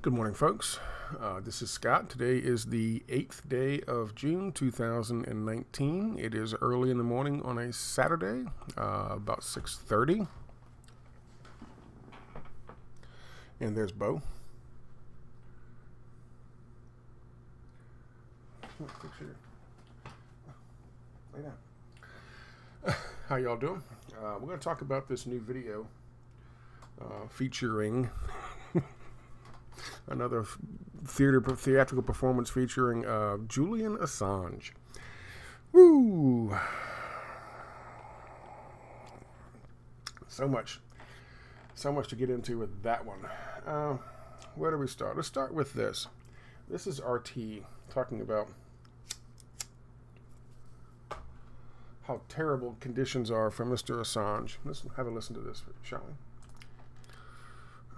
Good morning, folks. This is Scott. Today is the 8th day of June 2019. It is early in the morning on a Saturday, about 6:30. And there's Bo. Lay down. How y'all doing? We're going to talk about this new video featuring another theatrical performance featuring Julian Assange. Woo! So much to get into with that one. Where do we start? Let's start with this. This is RT talking about how terrible conditions are for Mr. Assange. Let's have a listen to this, shall we?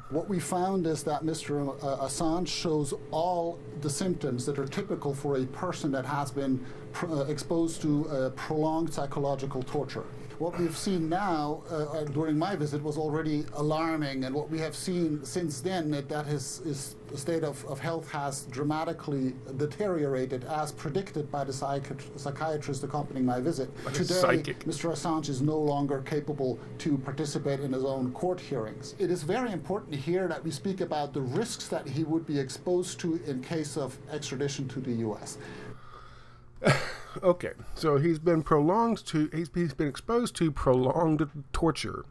What we found is that Mr. Assange shows all the symptoms that are typical for a person that has been exposed to prolonged psychological torture. What we've seen now during my visit was already alarming, and what we have seen since then that his state of health has dramatically deteriorated as predicted by the psychiatrist accompanying my visit. Today, Mr. Assange is no longer capable to participate in his own court hearings. It is very important here that we speak about the risks that he would be exposed to in case of extradition to the U.S. Okay, so he's been exposed to prolonged torture.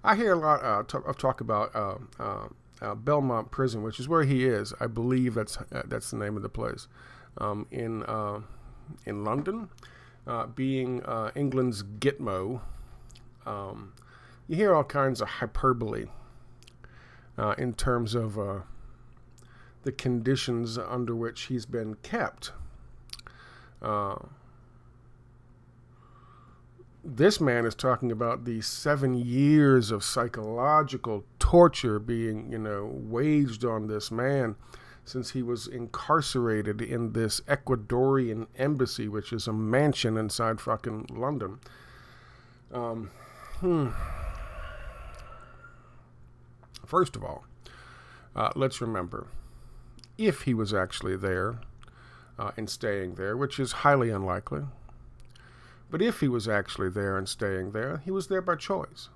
I hear a lot of talk about Belmarsh prison, which is where he is. I believe that's the name of the place in London, being England's Gitmo. You hear all kinds of hyperbole in terms of the conditions under which he's been kept. This man is talking about the 7 years of psychological torture being, waged on this man since he was incarcerated in this Ecuadorian embassy, which is a mansion inside fucking London. First of all, let's remember, if he was actually there, and staying there, which is highly unlikely. But if he was actually there and staying there, he was there by choice.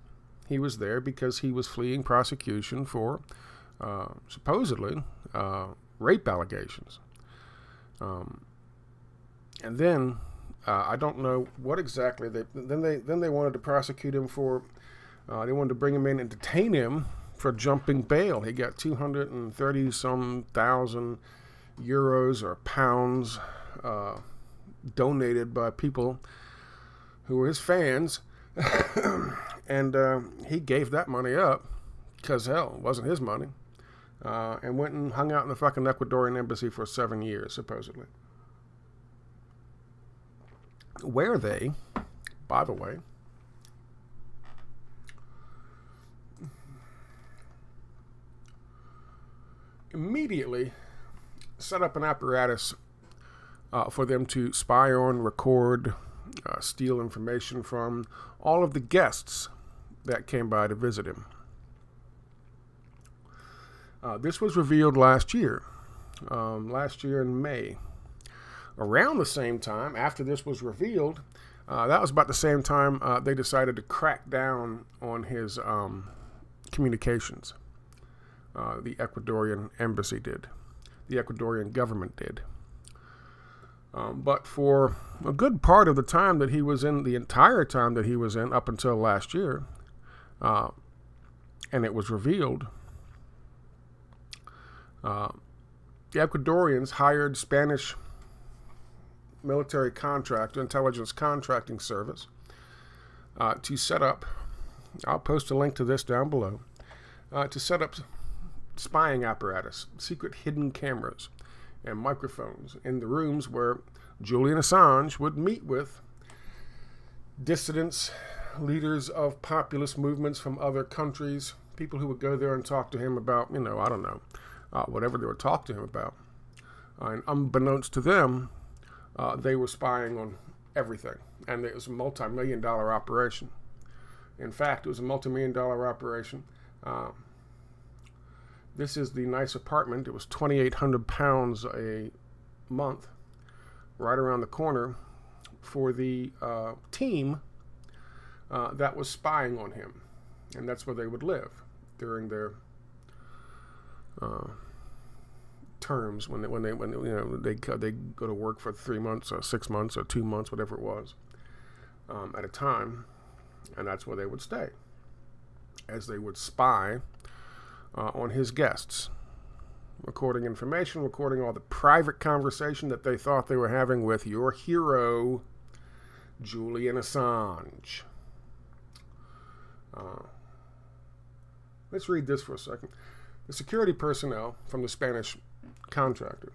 He was there because he was fleeing prosecution for supposedly rape allegations. And then I don't know what exactly they wanted to prosecute him for. They wanted to bring him in and detain him for jumping bail. He got 230-some thousand euros or pounds donated by people who were his fans, and he gave that money up because, hell, it wasn't his money, and went and hung out in the fucking Ecuadorian embassy for 7 years, supposedly. Where they, by the way, immediately set up an apparatus for them to spy on, record, steal information from all of the guests that came by to visit him. This was revealed last year in May. Around the same time, after this was revealed, that was about the same time they decided to crack down on his communications. The Ecuadorian embassy did. The Ecuadorian government did. But for a good part of the time that he was in, the entire time that he was in, up until last year, and it was revealed, the Ecuadorians hired Spanish military contractor, intelligence contracting service, to set up, I'll post a link to this down below, to set up spying apparatus, secret hidden cameras and microphones in the rooms where Julian Assange would meet with dissidents, leaders of populist movements from other countries, people who would go there and talk to him about, I don't know, whatever they would talk to him about. And unbeknownst to them, they were spying on everything. And it was a multi-million-dollar operation. In fact, it was a multi-million-dollar operation This is the nice apartment. It was 2,800 pounds a month, right around the corner, for the team that was spying on him, and that's where they would live during their terms when they go to work for 3 months or 6 months or 2 months, whatever it was, at a time, and that's where they would stay, as they would spy on his guests, recording information, recording all the private conversation that they thought they were having with your hero, Julian Assange. Let's read this for a second. The security personnel from the Spanish contractor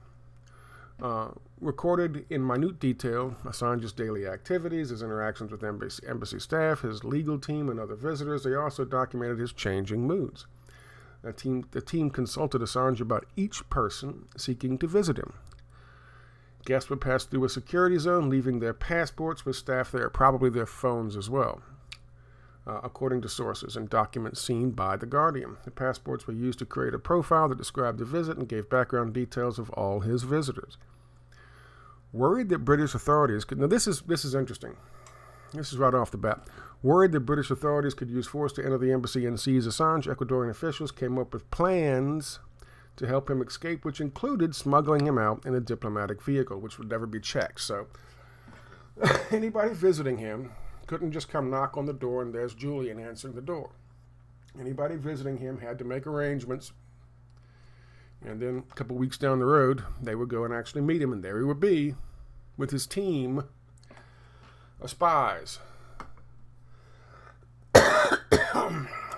recorded in minute detail Assange's daily activities, his interactions with embassy staff, his legal team, and other visitors. They also documented his changing moods. The team consulted Assange about each person seeking to visit him. Guests would pass through a security zone, leaving their passports with staff there, probably their phones as well, according to sources and documents seen by The Guardian. The passports were used to create a profile that described the visit and gave background details of all his visitors. Worried that British authorities could... Now, this is interesting. This is right off the bat. Worried that British authorities could use force to enter the embassy and seize Assange, Ecuadorian officials came up with plans to help him escape, which included smuggling him out in a diplomatic vehicle, which would never be checked. So anybody visiting him couldn't just come knock on the door and there's Julian answering the door. Anybody visiting him had to make arrangements, and then a couple weeks down the road, they would go and actually meet him, and there he would be with his team of spies.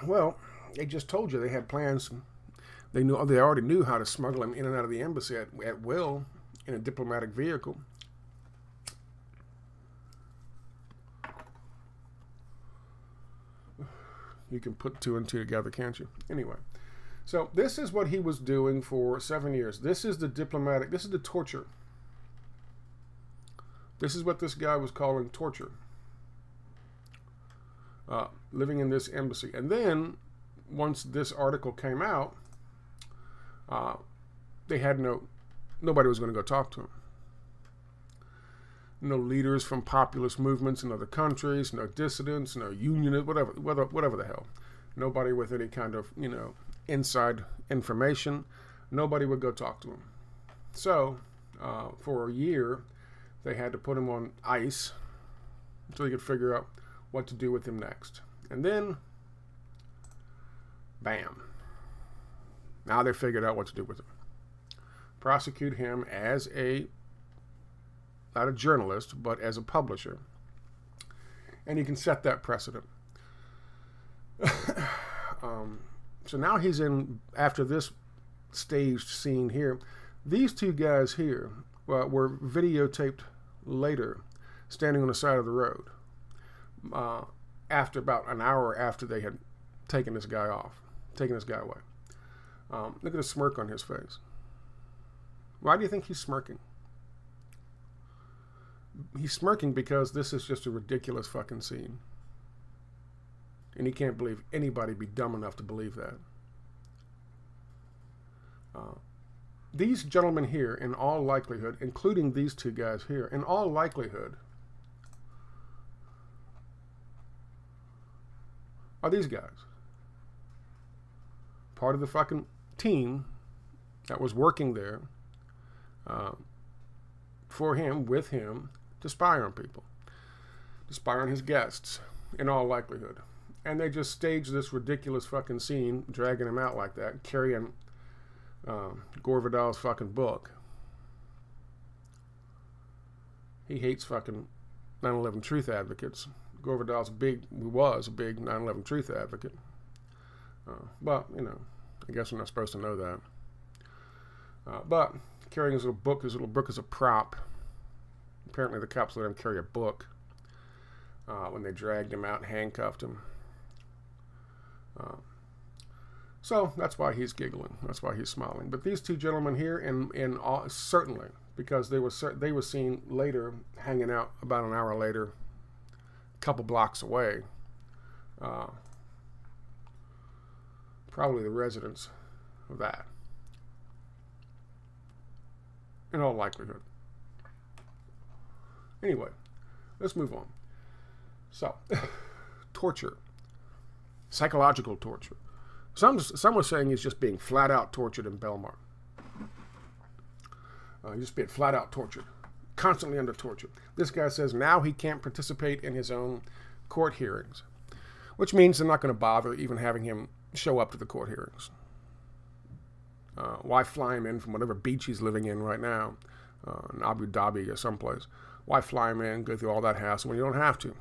Well, they just told you they had plans. They already knew how to smuggle him in and out of the embassy at will in a diplomatic vehicle. You can put 2 and 2 together, can't you? Anyway, so this is what he was doing for 7 years. This is the torture. This is what this guy was calling torture. Living in this embassy. And then, once this article came out, they had nobody was going to go talk to him. No leaders from populist movements in other countries, no dissidents, no unionists, whatever the hell. Nobody with any kind of, inside information. Nobody would go talk to him. So, for a year, they had to put him on ice until they could figure out what to do with him next. And then, bam. Now they figured out what to do with him. Prosecute him as not a journalist, but as a publisher. And you can set that precedent. So now he's in, after this staged scene here, these two guys here were videotaped later, standing on the side of the road, after about an hour after they had taken this guy away. Look at the smirk on his face. Why do you think he's smirking? He's smirking because this is just a ridiculous fucking scene. And he can't believe anybody be dumb enough to believe that. These gentlemen here, in all likelihood, including these two guys here, in all likelihood, are these guys. Part of the fucking team that was working there for him, with him, to spy on people. To spy on his guests, in all likelihood. And they just staged this ridiculous fucking scene, dragging him out like that, carrying Gore Vidal's fucking book. He hates fucking 9/11 truth advocates. Gore Vidal's was a big 9/11 truth advocate. But, I guess we're not supposed to know that. But carrying his little book as a prop. Apparently the cops let him carry a book when they dragged him out and handcuffed him. So that's why he's giggling. That's why he's smiling. But these two gentlemen here, certainly, because they were seen later hanging out about an hour later, a couple blocks away. Probably the residence of that. In all likelihood. Anyway, let's move on. So, torture. Psychological torture. Some were saying he's just being flat out tortured in Belmarsh. He's just being flat out tortured. Constantly under torture. This guy says now he can't participate in his own court hearings. Which means they're not going to bother even having him show up to the court hearings. Why fly him in from whatever beach he's living in right now, in Abu Dhabi or someplace? Why fly him in, go through all that hassle when you don't have to?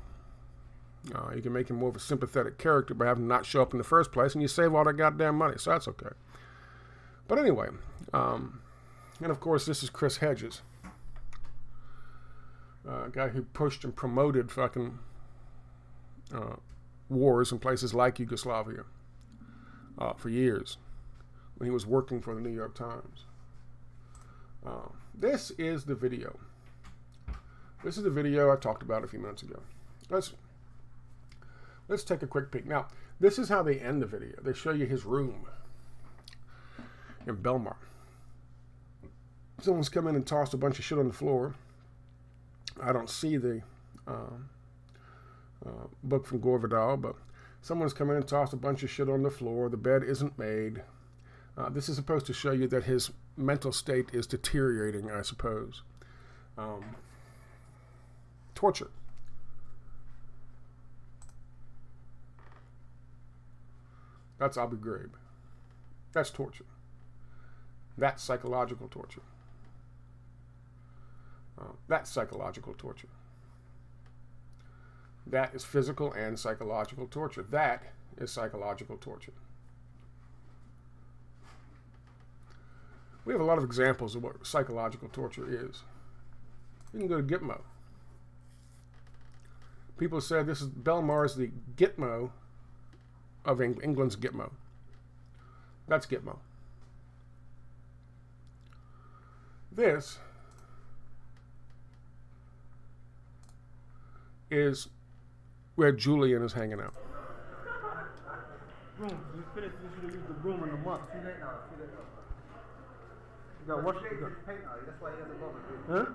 You can make him more of a sympathetic character by having him not show up in the first place, and you save all that goddamn money, so that's okay. But anyway, and of course this is Chris Hedges, a guy who pushed and promoted fucking wars in places like Yugoslavia for years when he was working for the New York Times. This is the video. This is the video I talked about a few minutes ago. Let's take a quick peek. Now, this is how they end the video. They show you his room in Belmarsh. Someone's come in and tossed a bunch of shit on the floor. I don't see the book from Gore Vidal, but someone's come in and tossed a bunch of shit on the floor. The bed isn't made. This is supposed to show you that his mental state is deteriorating, I suppose. Torture. That's Abu Ghraib. That's torture. That's psychological torture. That's psychological torture. That is physical and psychological torture. That is psychological torture. We have a lot of examples of what psychological torture is. You can go to Gitmo. People said this is Belmarsh, the Gitmo of England's Gitmo. That's Gitmo. This is where Julian is hanging out. Room. You finished. You should have used the room in the month. See that now. See that now. You got what? That's why he hasn't gone. Huh?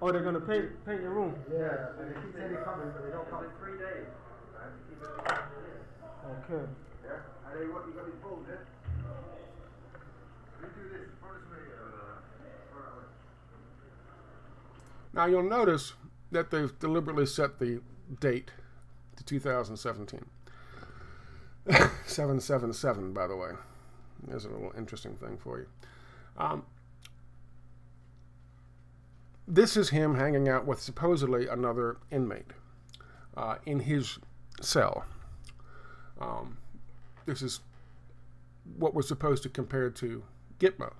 Oh, they're gonna paint your room. Yeah. And he said he coming, but they don't come in 3 days. Okay. Yeah. And they what? You got his balls, yeah? You do this. Now you'll notice that they've deliberately set the date to 2017. 777, by the way. There's a little interesting thing for you. This is him hanging out with supposedly another inmate in his cell. This is what we're supposed to compare to Gitmo.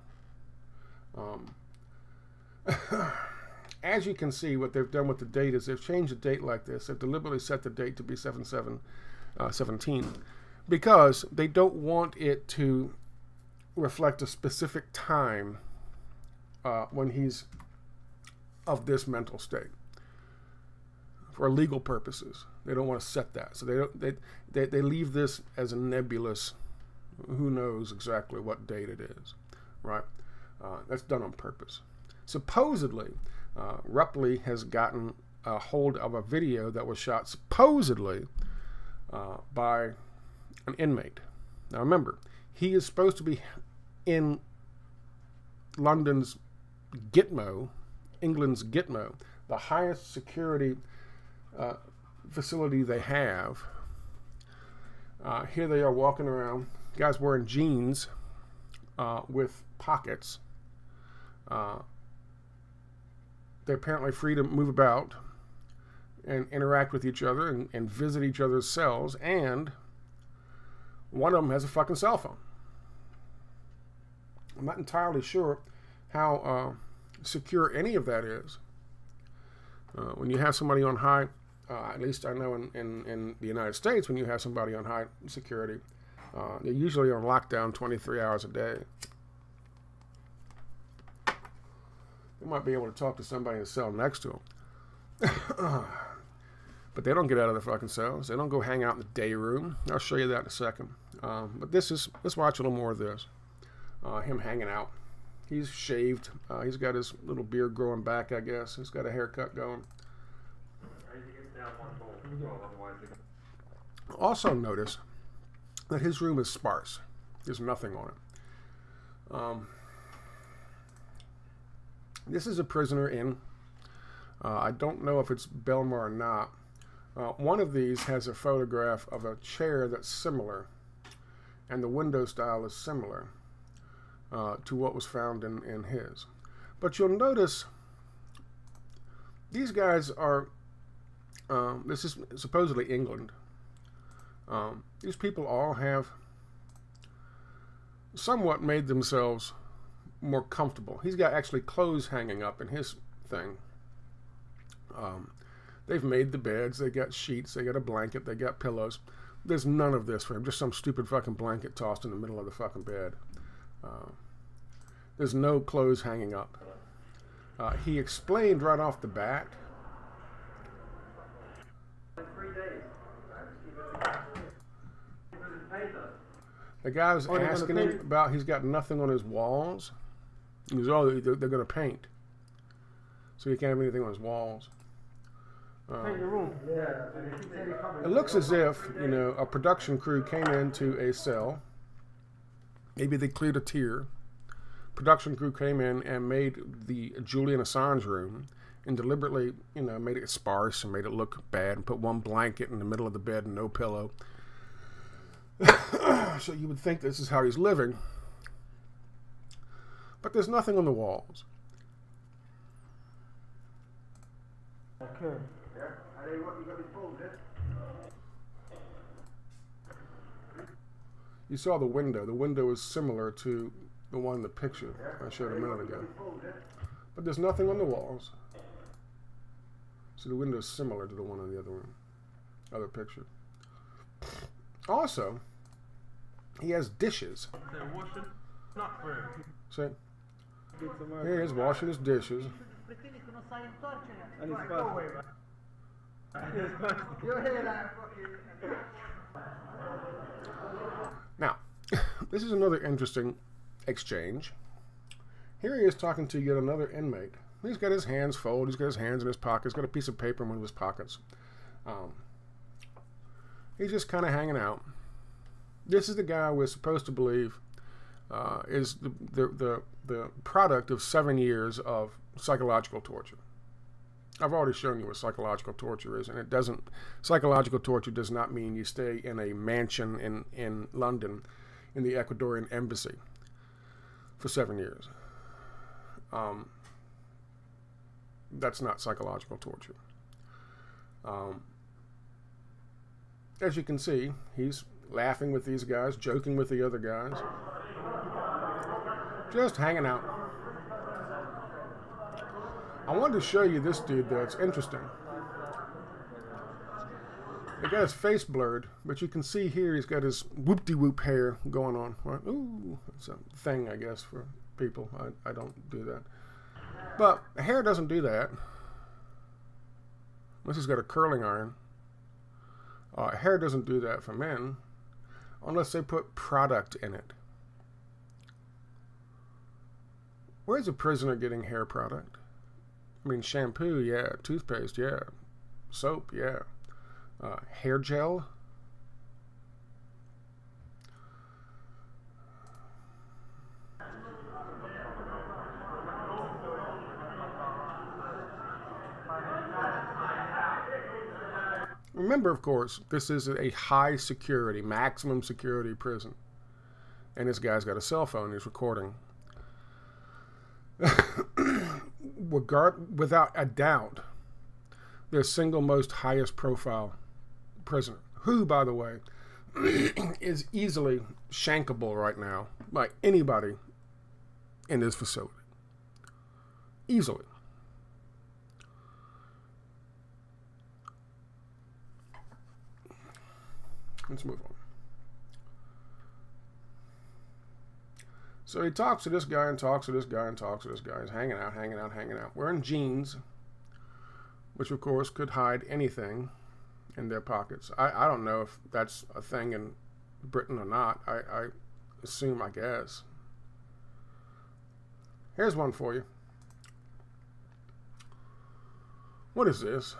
As you can see, what they've done with the date is they've changed the date like this. They've deliberately set the date to be 7/7/17 because they don't want it to reflect a specific time when he's of this mental state. For legal purposes, they don't want to set that, so they leave this as a nebulous. Who knows exactly what date it is, right? That's done on purpose. Supposedly, Rupley has gotten a hold of a video that was shot supposedly by an inmate. Now remember, he is supposed to be in London's Gitmo, England's Gitmo, the highest security facility they have. Here they are walking around, guys wearing jeans with pockets. They're apparently free to move about and interact with each other and visit each other's cells, and one of them has a fucking cell phone. I'm not entirely sure how secure any of that is. When you have somebody on high, at least I know in the United States, when you have somebody on high security, they're usually on lockdown 23 hours a day. They might be able to talk to somebody in the cell next to them. But they don't get out of their fucking cells. They don't go hang out in the day room. I'll show you that in a second. But let's watch a little more of this. Him hanging out. He's shaved. He's got his little beard growing back, I guess. He's got a haircut going. Also notice that his room is sparse. There's nothing on it. This is a prisoner in, I don't know if it's Belmarsh or not. One of these has a photograph of a chair that's similar, and the window style is similar to what was found in his. But you'll notice these guys are, this is supposedly England. These people all have somewhat made themselves more comfortable. He's got actually clothes hanging up in his thing. They've made the beds, they got sheets, they got a blanket, they got pillows. There's none of this for him, just some stupid fucking blanket tossed in the middle of the fucking bed. There's no clothes hanging up. He explained right off the bat. The guy was asking him about he's got nothing on his walls. He goes, oh, they're going to paint. So he can't have anything on his walls. Paint your room. It looks as if, you know, a production crew came into a cell. Maybe they cleared a tier. Production crew came in and made the Julian Assange room and deliberately, you know, made it sparse and made it look bad and put one blanket in the middle of the bed and no pillow. So you would think this is how he's living. But there's nothing on the walls. Okay. You saw the window. The window is similar to the one in the picture I showed a minute ago. But there's nothing on the walls. So the window is similar to the one in the other picture. Also, he has dishes. See? Here he is washing his dishes. Now, this is another interesting exchange. Here he is talking to yet another inmate. He's got his hands folded. He's got his hands in his pockets. He's got a piece of paper in one of his pockets. He's just kind of hanging out. This is the guy we're supposed to believe is the product of 7 years of psychological torture. I've already shown you what psychological torture is, and it doesn't. Psychological torture does not mean you stay in a mansion in London, in the Ecuadorian embassy, for 7 years. That's not psychological torture. As you can see, he's laughing with these guys, joking with the other guys, just hanging out. I wanted to show you this dude, though. It's interesting. He got his face blurred, but you can see here he's got his whoop-de-whoop hair going on. Ooh, it's a thing, I guess, for people. I don't do that. But hair doesn't do that. Unless he's got a curling iron. Hair doesn't do that for men. Unless they put product in it. Where's a prisoner getting hair product? I mean, shampoo, yeah. Toothpaste, yeah. Soap, yeah. Hair gel. Remember, of course, this is a high security, maximum security prison. And this guy's got a cell phone. He's recording. Without a doubt, their single most highest profile prisoner, who, by the way, is easily shankable right now by anybody in this facility. Easily. Let's move on. So he talks to this guy and talks to this guy and talks to this guy. He's hanging out, hanging out, hanging out. Wearing jeans, which of course could hide anything in their pockets. I don't know if that's a thing in Britain or not. I assume, I guess. Here's one for you. What is this?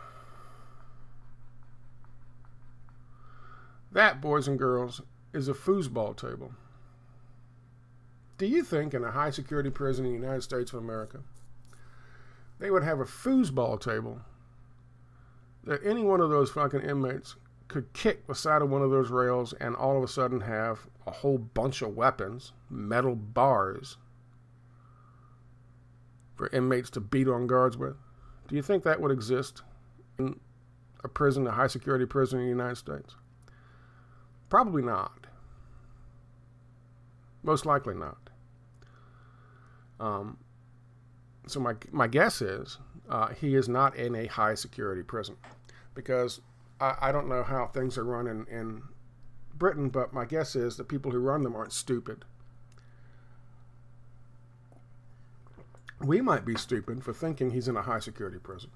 That, boys and girls, is a foosball table. Do you think in a high security prison in the United States of America, they would have a foosball table that any one of those fucking inmates could kick the side of one of those rails and all of a sudden have a whole bunch of weapons, metal bars, for inmates to beat on guards with? Do you think that would exist in a prison, a high security prison in the United States? Probably not. Most likely not. So my guess is he is not in a high security prison, because I don't know how things are run in Britain, but my guess is the people who run them aren't stupid. We might be stupid for thinking he's in a high security prison.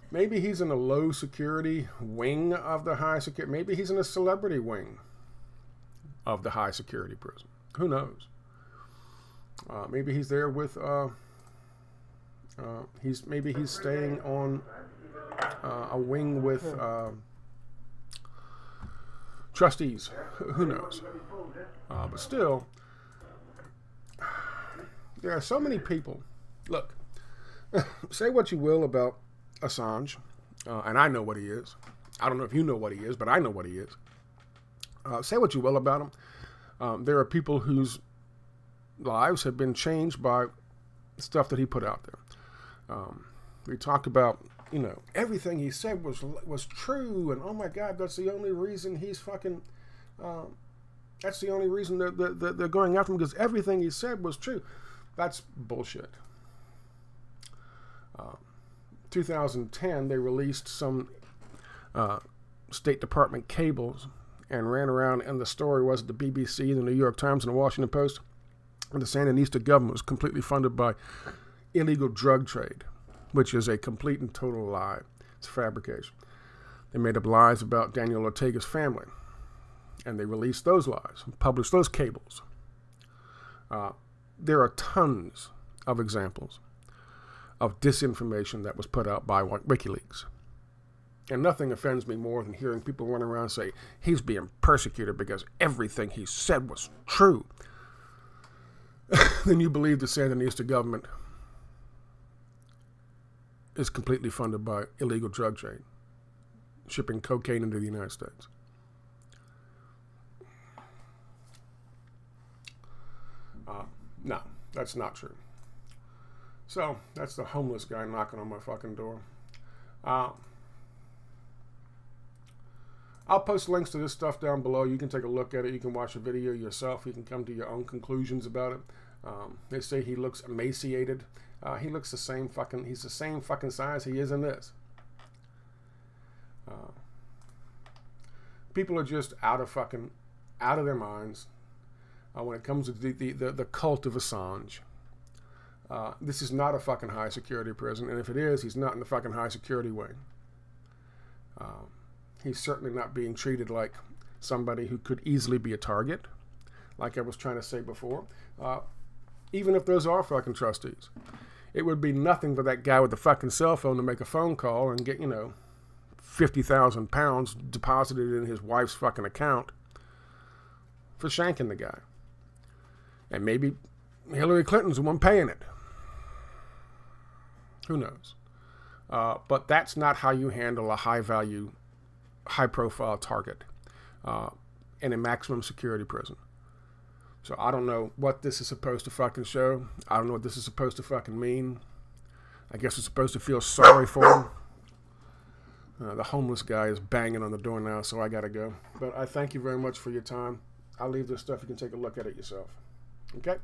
Maybe he's in a low security wing of the high security. Maybe he's in a celebrity wing of the high security prison. Who knows? Maybe he's there with. Maybe he's staying on a wing with trustees. Who knows? But still, there are so many people. Look, say what you will about Assange, and I know what he is. I don't know if you know what he is, but I know what he is. Say what you will about him. There are people whose lives have been changed by stuff that he put out there. We talk about, everything he said was true, and oh my God, that's the only reason he's fucking. That's the only reason that they're going after him, because everything he said was true. That's bullshit. 2010, they released some State Department cables and ran around, and the story was the BBC, the New York Times, and the Washington Post, and the Sandinista government was completely funded by illegal drug trade, which is a complete and total lie. It's fabrication. They made up lies about Daniel Ortega's family, and they released those lies and published those cables. There are tons of examples of disinformation that was put out by WikiLeaks. And nothing offends me more than hearing people run around and say, he's being persecuted because everything he said was true. Then you believe the Sandinista government is completely funded by illegal drug trade, shipping cocaine into the United States. No, that's not true. So, that's the homeless guy knocking on my fucking door. I'll post links to this stuff down below. You can take a look at it. You can watch the video yourself. You can come to your own conclusions about it. They say he looks emaciated. He looks the same fucking, he's the same fucking size he is in this. People are just out of their minds when it comes to the cult of Assange. This is not a fucking high security prison, and if it is, he's not in the fucking high security wing. He's certainly not being treated like somebody who could easily be a target, like I was trying to say before. Even if those are fucking trustees, it would be nothing for that guy with the fucking cell phone to make a phone call and get, 50,000 pounds deposited in his wife's fucking account for shanking the guy. And maybe Hillary Clinton's the one paying it. Who knows? But that's not how you handle a high-value, high-profile target in a maximum security prison. So I don't know what this is supposed to fucking show. I don't know what this is supposed to fucking mean. I guess it's supposed to feel sorry for him. The homeless guy is banging on the door now, so I gotta go. But I thank you very much for your time. I'll leave this stuff. You can take a look at it yourself. Okay?